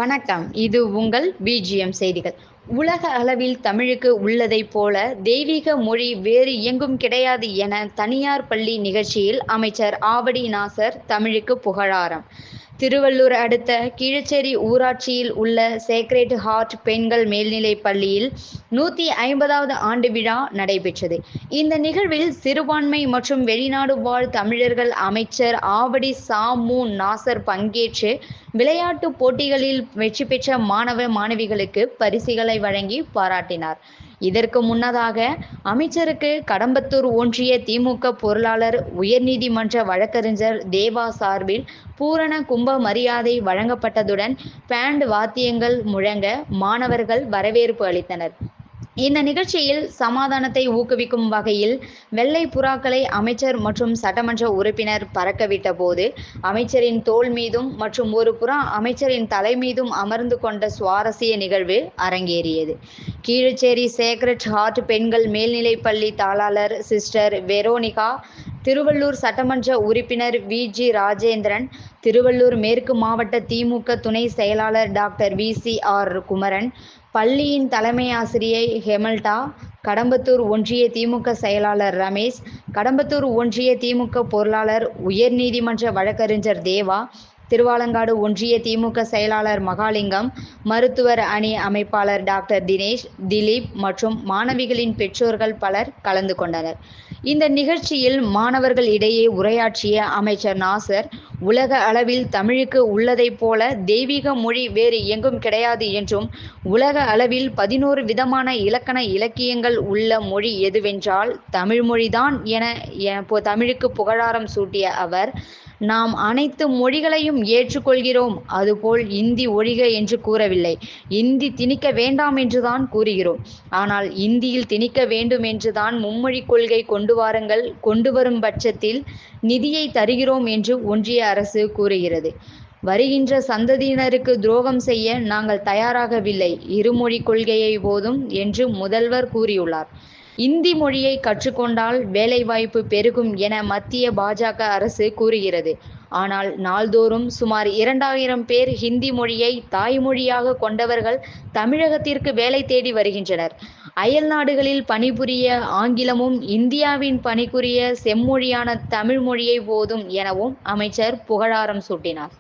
வணக்கம். இது உங்கள் பிஜிஎம் செய்திகள். உலக அளவில் தமிழுக்கு உள்ளதைப் போல தெய்வீக மொழி வேறு எங்கும் கிடையாது என தனியார் பள்ளி நிகழ்ச்சியில் அமைச்சர் ஆவடி நாசர் தமிழுக்கு புகழாரம். திருவள்ளூர் அடுத்த கீழச்சேரி ஊராட்சியில் உள்ள சேக்ரேட் ஹார்ட் பெண்கள் மேல்நிலைப் பள்ளியில் 150வது ஆண்டு விழா நடைபெற்றது. இந்த நிகழ்வில் சிறுபான்மை மற்றும் வெளிநாடு வாழ் தமிழர்கள் அமைச்சர் ஆவடி சா.மு. நாசர் பங்கேற்று விளையாட்டுப் போட்டிகளில் வெற்றி பெற்ற மாணவ மாணவிகளுக்கு பரிசுகளை வழங்கி பாராட்டினார். இதற்கு முன்னதாக அமைச்சருக்கு கடம்பத்தூர் ஒன்றிய திமுக பொருளாளர், உயர்நீதிமன்ற வழக்கறிஞர் தேவா சார்பில் பூரண கும்ப மரியாதை வழங்கப்பட்டதுடன் பேண்ட் வாத்தியங்கள் முழங்க மாணவர்கள் வரவேற்பு அளித்தனர். இந்த நிகழ்ச்சியில் சமாதானத்தை ஊக்குவிக்கும் வகையில் வெள்ளை புறாக்களை அமைச்சர் மற்றும் சட்டமன்ற உறுப்பினர் பறக்கவிட்ட போது அமைச்சரின் தோள் மீதும் மற்றும் ஒரு புறா அமைச்சரின் தலை மீதும் அமர்ந்து கொண்ட சுவாரஸ்ய நிகழ்வு அரங்கேறியது. கீழச்சேரி சேக்ரட் ஹார்ட் பெண்கள் மேல்நிலைப்பள்ளி தாளாளர் சிஸ்டர் வெரோனிகா, திருவள்ளூர் சட்டமன்ற உறுப்பினர் வி.ஜி. ராஜேந்திரன், திருவள்ளூர் மேற்கு மாவட்ட திமுக துணை செயலாளர் டாக்டர் வி.சி.ஆர். குமரன், பள்ளியின் தலைமை ஆசிரியை ஹெமல்டா, கடம்பத்தூர் ஒன்றிய திமுக செயலாளர் ரமேஷ், கடம்பத்தூர் ஒன்றிய திமுக பொருளாளர், உயர்நீதிமன்ற வழக்கறிஞர் தேவா, திருவாலங்காடு ஒன்றிய திமுக செயலாளர் மகாலிங்கம், மருத்துவர் அணி அமைப்பாளர் டாக்டர் தினேஷ், திலீப் மற்றும் மாணவிகளின் பெற்றோர்கள் பலர் கலந்து கொண்டனர். இந்த நிகழ்ச்சியில் மாணவர்கள் இடையே உரையாற்றிய அமைச்சர் நாசர், உலக அளவில் தமிழுக்கு உள்ளதைப் போல தெய்வீக மொழி வேறு எங்கும் கிடையாது என்றும், உலக அளவில் 11 விதமான இலக்கண இலக்கியங்கள் உள்ள மொழி எதுவென்றால் தமிழ் மொழிதான் என தமிழுக்கு புகழாரம் சூட்டிய அவர், நாம் அனைத்து மொழிகளையும் ஏற்றுக்கொள்கிறோம், அதுபோல் இந்தி ஒழிக என்று கூறவில்லை, இந்தி திணிக்க வேண்டாம் என்றுதான் கூறுகிறோம். ஆனால் இந்தியில் திணிக்க வேண்டும் என்றுதான் மும்மொழிக் கொள்கை கொண்டு வாருங்கள், கொண்டு வரும் பட்சத்தில் நிதியை தருகிறோம் என்று ஒன்றிய அரசு கூறுகிறது. வருகின்ற சந்ததியினருக்கு துரோகம் செய்ய நாங்கள் தயாராகவில்லை, இருமொழிக் கொள்கையை போதும் என்று முதல்வர் கூறியுள்ளார். இந்தி மொழியை கற்றுக்கொண்டால் வேலைவாய்ப்பு பெருகும் என மத்திய பாஜக அரசு கூறுகிறது. ஆனால் நாள்தோறும் சுமார் 2000 பேர் ஹிந்தி மொழியை தாய்மொழியாக கொண்டவர்கள் தமிழகத்திற்கு வேலை தேடி வருகின்றனர். அயல் நாடுகளில் பணிபுரிய ஆங்கிலமும், இந்தியாவின் பணிபுரிய செம்மொழியான தமிழ் மொழியை போதும் எனவும் அமைச்சர் புகழாரம் சூட்டினார்.